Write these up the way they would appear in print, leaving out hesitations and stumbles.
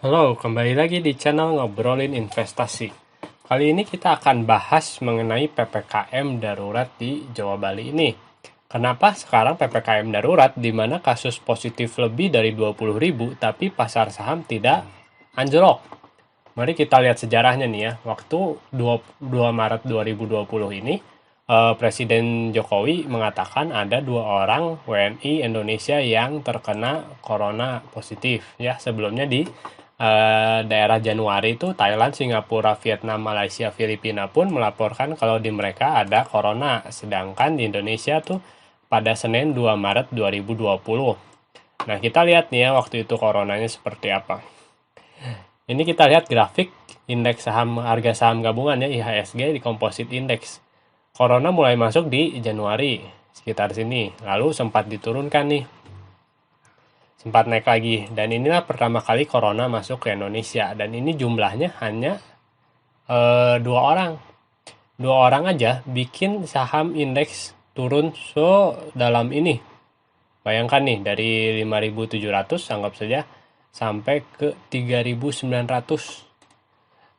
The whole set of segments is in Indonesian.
Halo, kembali lagi di channel Ngobrolin Investasi. Kali ini kita akan bahas mengenai PPKM darurat di Jawa Bali ini. Kenapa sekarang PPKM darurat di mana kasus positif lebih dari 20.000 tapi pasar saham tidak anjlok? Mari kita lihat sejarahnya nih ya. Waktu 22 Maret 2020 ini, Presiden Jokowi mengatakan ada 2 orang WNI Indonesia yang terkena corona positif. Ya, sebelumnya di daerah Januari itu Thailand, Singapura, Vietnam, Malaysia, Filipina pun melaporkan kalau di mereka ada corona. Sedangkan di Indonesia tuh pada Senin 2 Maret 2020. Nah, kita lihat nih ya waktu itu coronanya seperti apa. Ini kita lihat grafik indeks saham harga saham gabungan ya IHSG di Composite Index. Corona mulai masuk di Januari sekitar sini, lalu sempat diturunkan nih, sempat naik lagi, dan inilah pertama kali Corona masuk ke Indonesia, dan ini jumlahnya hanya 2 orang. 2 orang aja bikin saham indeks turun dalam ini. Bayangkan nih dari 5.700 anggap saja sampai ke 3.900.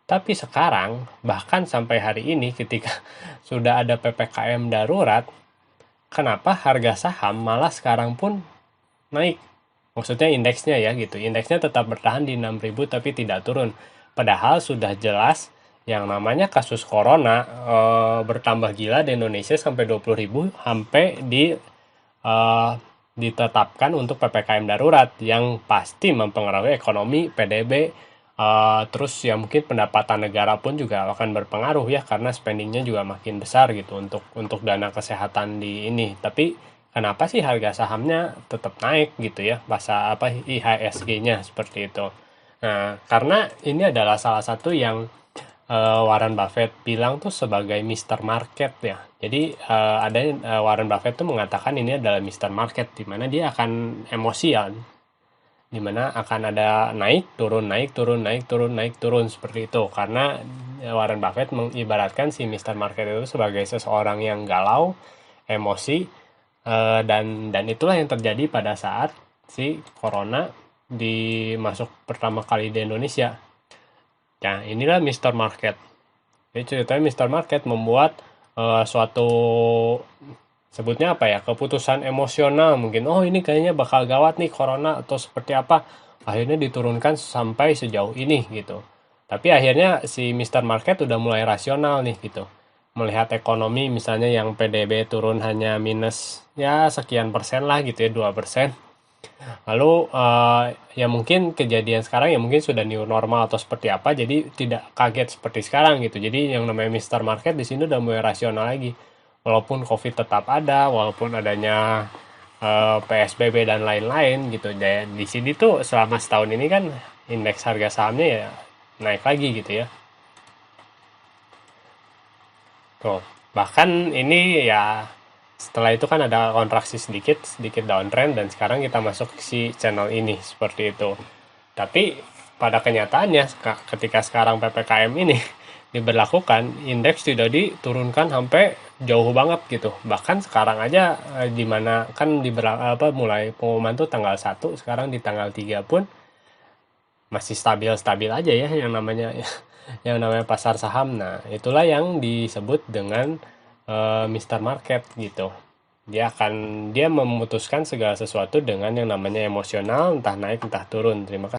Tapi sekarang, bahkan sampai hari ini ketika sudah ada PPKM darurat, kenapa harga saham malah sekarang pun naik? Maksudnya indeksnya ya gitu. Indeksnya tetap bertahan di 6.000 tapi tidak turun. Padahal sudah jelas yang namanya kasus corona bertambah gila di Indonesia sampai 20.000 sampai ditetapkan untuk PPKM darurat yang pasti mempengaruhi ekonomi, PDB, terus ya mungkin pendapatan negara pun juga akan berpengaruh ya karena spendingnya juga makin besar gitu untuk dana kesehatan di ini. Tapi kenapa sih harga sahamnya tetap naik gitu ya, bahasa apa IHSG-nya seperti itu. Nah, karena ini adalah salah satu yang Warren Buffett bilang tuh sebagai Mr. Market ya. Jadi ada Warren Buffett tuh mengatakan ini adalah Mr. Market di mana dia akan emosian, di mana akan ada naik turun naik turun naik turun naik turun seperti itu. Karena Warren Buffett mengibaratkan si Mr. Market itu sebagai seseorang yang galau, emosi, dan itulah yang terjadi pada saat si corona dimasuk pertama kali di Indonesia. Nah, inilah Mr. Market. Jadi ceritanya Mr. Market membuat suatu sebutnya apa ya, keputusan emosional mungkin. Oh, ini kayaknya bakal gawat nih corona atau seperti apa. Akhirnya diturunkan sampai sejauh ini gitu. Tapi akhirnya si Mr. Market udah mulai rasional nih gitu. Melihat ekonomi misalnya yang PDB turun hanya minus ya sekian persen lah gitu ya, 2%. Lalu ya mungkin kejadian sekarang ya mungkin sudah new normal atau seperti apa, jadi tidak kaget seperti sekarang gitu. Jadi yang namanya Mr. Market di sini udah mulai rasional lagi. Walaupun COVID tetap ada, walaupun adanya PSBB dan lain-lain gitu. Jadi di sini tuh selama setahun ini kan indeks harga sahamnya ya naik lagi gitu ya. Tuh, bahkan ini ya setelah itu kan ada kontraksi sedikit, sedikit downtrend dan sekarang kita masuk si channel ini seperti itu. Tapi pada kenyataannya ketika sekarang PPKM ini diberlakukan, indeks tidak diturunkan sampai jauh banget gitu. Bahkan sekarang aja di mana kan mulai pengumuman tuh tanggal 1, sekarang di tanggal 3 pun masih stabil-stabil aja ya yang namanya pasar saham. Nah, itulah yang disebut dengan Mr. Market gitu. Dia memutuskan segala sesuatu dengan yang namanya emosional, entah naik entah turun. Terima kasih.